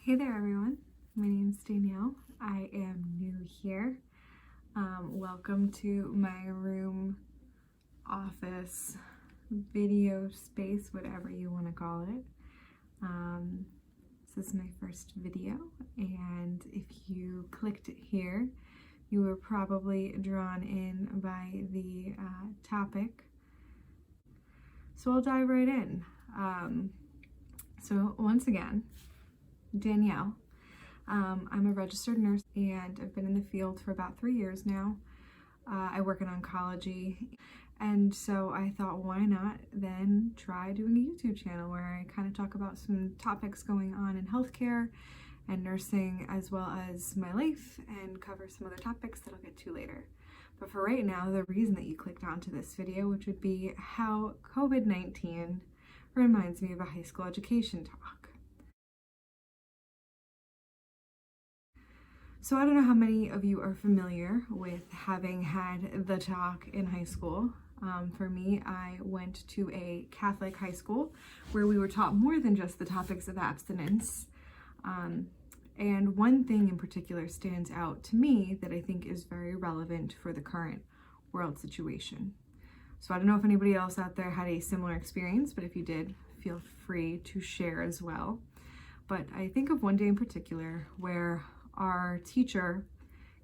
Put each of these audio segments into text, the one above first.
Hey there everyone, my name is Danielle. I am new here. Welcome to my room, office, video space, whatever you want to call it. This is my first video, and if you clicked it here, you were probably drawn in by the topic. So I'll dive right in. So once again, Danielle. I'm a registered nurse and I've been in the field for about 3 years now. I work in oncology, and so I thought, why not then try doing a YouTube channel where I kind of talk about some topics going on in healthcare and nursing, as well as my life, and cover some other topics that I'll get to later. But for right now, the reason that you clicked onto this video, which would be how COVID-19 reminds me of a high school education talk. So I don't know how many of you are familiar with having had the talk in high school. For me, I went to a Catholic high school where we were taught more than just the topics of abstinence. And one thing in particular stands out to me that I think is very relevant for the current world situation. So I don't know if anybody else out there had a similar experience, but if you did, feel free to share as well. But I think of one day in particular where our teacher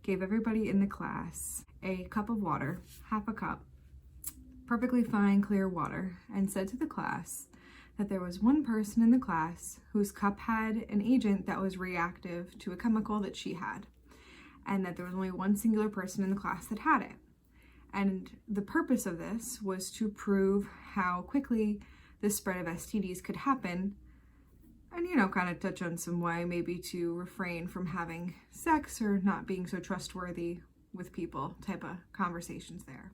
gave everybody in the class a cup of water, half a cup, perfectly fine, clear water, and said to the class that there was one person in the class whose cup had an agent that was reactive to a chemical that she had, and that there was only one singular person in the class that had it. And the purpose of this was to prove how quickly the spread of STDs could happen, and, kind of touch on some way maybe to refrain from having sex or not being so trustworthy with people type of conversations there.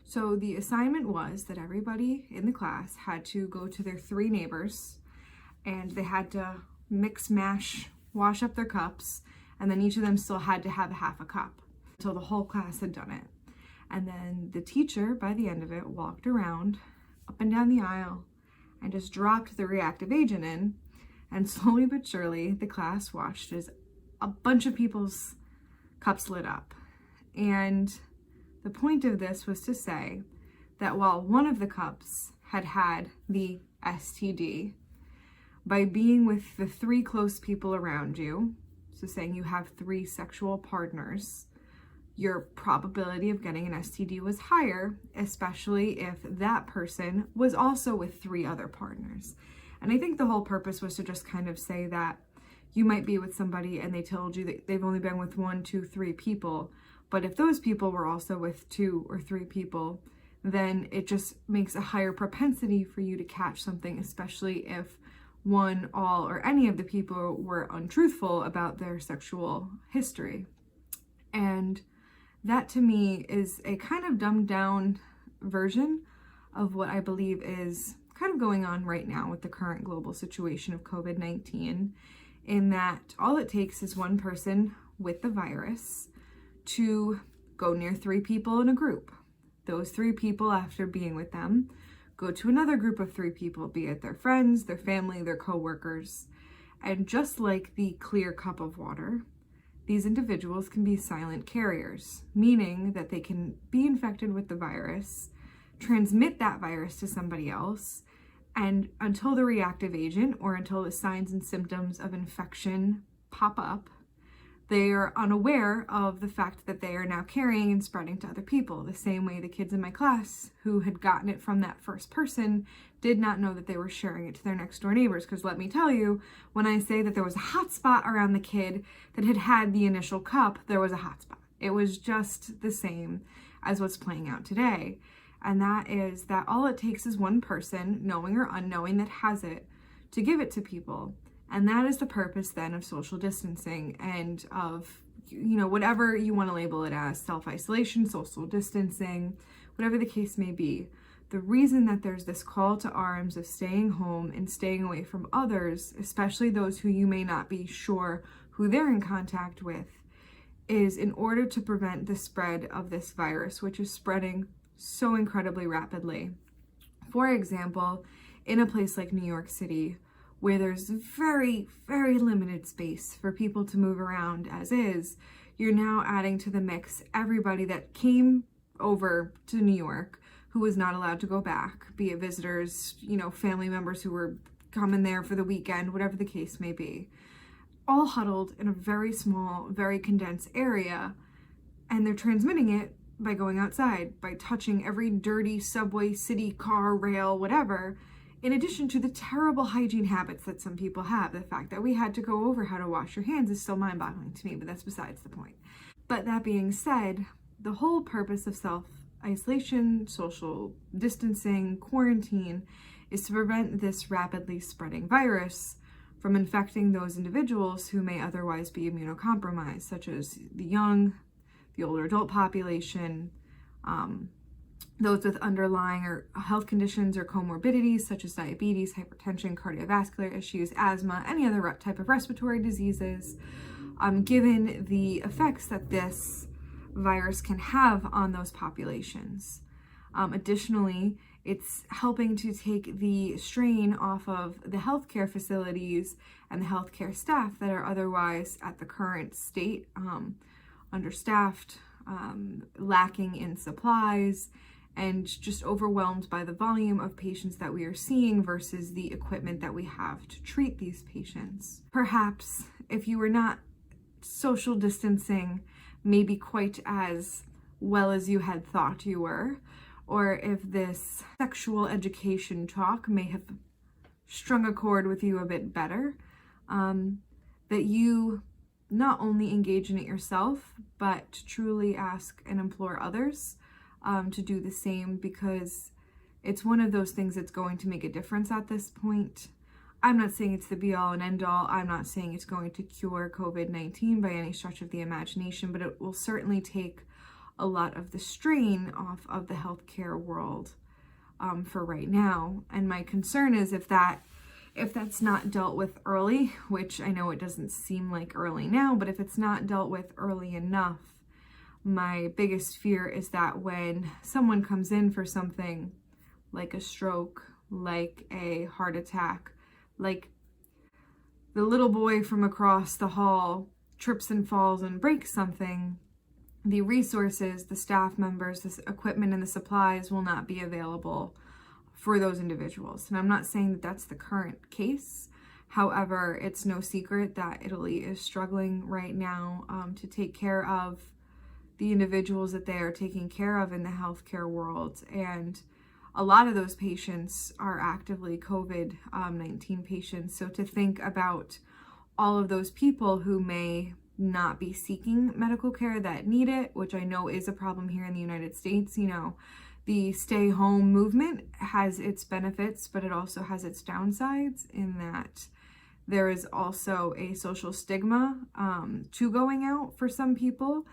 So the assignment was that everybody in the class had to go to their 3 neighbors, and they had to mix, mash, wash up their cups, and then each of them still had to have half a cup until the whole class had done it. And then the teacher, by the end of it, walked around up and down the aisle and just dropped the reactive agent in. And slowly but surely, the class watched as a bunch of people's cups lit up. And the point of this was to say that while one of the cups had had the STD, by being with the 3 close people around you, so saying you have 3 sexual partners, your probability of getting an STD was higher, especially if that person was also with 3 other partners. And I think the whole purpose was to just kind of say that you might be with somebody and they told you that they've only been with 1, 2, 3 people. But if those people were also with 2 or 3 people, then it just makes a higher propensity for you to catch something, especially if one, all, or any of the people were untruthful about their sexual history. And that to me is a kind of dumbed down version of what I believe is kind of going on right now with the current global situation of COVID-19, in that all it takes is one person with the virus to go near 3 people in a group. Those 3 people, after being with them, go to another group of 3 people, be it their friends, their family, their co-workers. And just like the clear cup of water, these individuals can be silent carriers, meaning that they can be infected with the virus, transmit that virus to somebody else, and until the reactive agent or until the signs and symptoms of infection pop up, they are unaware of the fact that they are now carrying and spreading to other people. The same way the kids in my class who had gotten it from that first person did not know that they were sharing it to their next door neighbors. Because let me tell you, when I say that there was a hot spot around the kid that had had the initial cup, there was a hot spot. It was just the same as what's playing out today. And that is that all it takes is one person, knowing or unknowing, that has it to give it to people. And that is the purpose then of social distancing and of, whatever you want to label it as, self-isolation, social distancing, whatever the case may be. The reason that there's this call to arms of staying home and staying away from others, especially those who you may not be sure who they're in contact with, is in order to prevent the spread of this virus, which is spreading so incredibly rapidly. For example, in a place like New York City, where there's very, very limited space for people to move around as is, you're now adding to the mix everybody that came over to New York who was not allowed to go back, be it visitors, family members who were coming there for the weekend, whatever the case may be, all huddled in a very small, very condensed area. And they're transmitting it by going outside, by touching every dirty subway, city, car, rail, whatever, in addition to the terrible hygiene habits that some people have. The fact that we had to go over how to wash your hands is still mind-boggling to me, but that's besides the point. But that being said, the whole purpose of self-isolation, social distancing, quarantine, is to prevent this rapidly spreading virus from infecting those individuals who may otherwise be immunocompromised, such as the young, the older adult population, those with underlying or health conditions or comorbidities such as diabetes, hypertension, cardiovascular issues, asthma, any other type of respiratory diseases, given the effects that this virus can have on those populations. Additionally, it's helping to take the strain off of the healthcare facilities and the healthcare staff that are otherwise at the current state, understaffed, lacking in supplies, and just overwhelmed by the volume of patients that we are seeing versus the equipment that we have to treat these patients. Perhaps if you were not social distancing maybe quite as well as you had thought you were, or if this sexual education talk may have strung a chord with you a bit better, that you not only engage in it yourself, but truly ask and implore others to do the same, because it's one of those things that's going to make a difference at this point. I'm not saying it's the be-all and end-all. I'm not saying it's going to cure COVID-19 by any stretch of the imagination, but it will certainly take a lot of the strain off of the healthcare world for right now. And my concern is if that's not dealt with early, which I know it doesn't seem like early now, but if it's not dealt with early enough, my biggest fear is that when someone comes in for something like a stroke, like a heart attack, like the little boy from across the hall trips and falls and breaks something, the resources, the staff members, the equipment and the supplies will not be available for those individuals. And I'm not saying that that's the current case. However, it's no secret that Italy is struggling right now to take care of the individuals that they are taking care of in the healthcare world. And a lot of those patients are actively COVID-19 patients. So to think about all of those people who may not be seeking medical care that need it, which I know is a problem here in the United States. The stay home movement has its benefits, but it also has its downsides in that there is also a social stigma to going out for some people,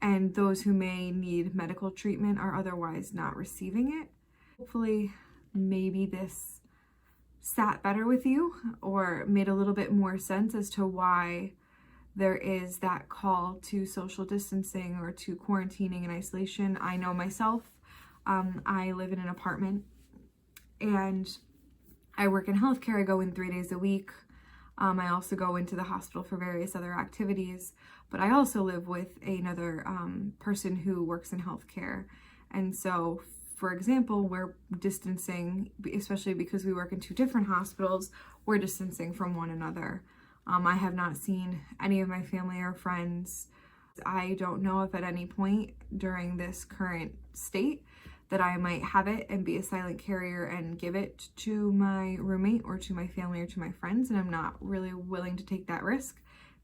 and those who may need medical treatment are otherwise not receiving it. Hopefully, maybe this sat better with you or made a little bit more sense as to why there is that call to social distancing or to quarantining and isolation. I know myself, I live in an apartment and I work in healthcare. I go in 3 days a week. I also go into the hospital for various other activities, but I also live with another person who works in healthcare. And so, for example, we're distancing, especially because we work in 2 different hospitals, we're distancing from one another. I have not seen any of my family or friends. I don't know if at any point during this current state that I might have it and be a silent carrier and give it to my roommate or to my family or to my friends, and I'm not really willing to take that risk.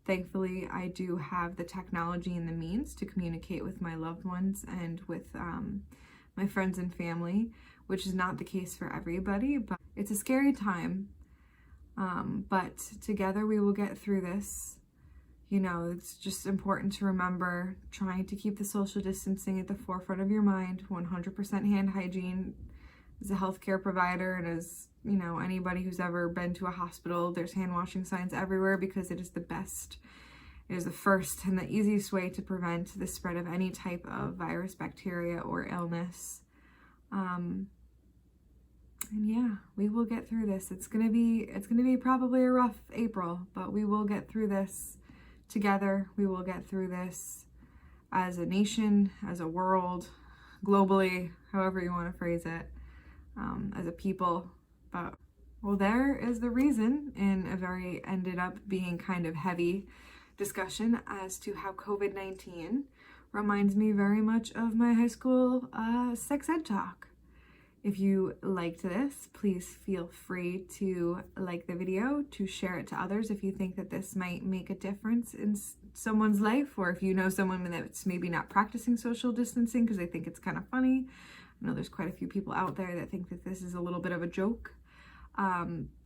Thankfully, I do have the technology and the means to communicate with my loved ones and with my friends and family, which is not the case for everybody, but it's a scary time. But together we will get through this. It's just important to remember trying to keep the social distancing at the forefront of your mind. 100% hand hygiene. As a healthcare provider and as, anybody who's ever been to a hospital, there's hand washing signs everywhere because it is the best. It is the first and the easiest way to prevent the spread of any type of virus, bacteria, or illness. And yeah, we will get through this. It's gonna be probably a rough April, but we will get through this together. We will get through this as a nation, as a world, globally, however you want to phrase it, as a people. But well, there is the reason, in a very ended up being kind of heavy discussion as to how COVID-19 reminds me very much of my high school sex ed talk. If you liked this, please feel free to like the video, to share it to others if you think that this might make a difference in someone's life, or if you know someone that's maybe not practicing social distancing because they think it's kind of funny. I know there's quite a few people out there that think that this is a little bit of a joke.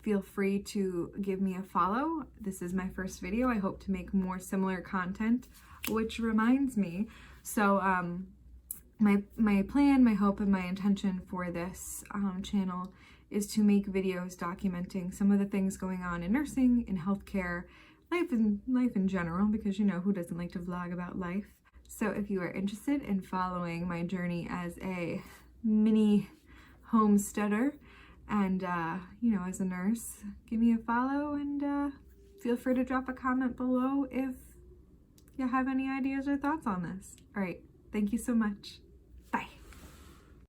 Feel free to give me a follow. This is my first video. I hope to make more similar content, which reminds me, so my plan, my hope, and my intention for this channel is to make videos documenting some of the things going on in nursing, in healthcare, life in general, because you know, who doesn't like to vlog about life? So if you are interested in following my journey as a mini homesteader and, you know, as a nurse, give me a follow, and feel free to drop a comment below if you have any ideas or thoughts on this. All right, thank you so much.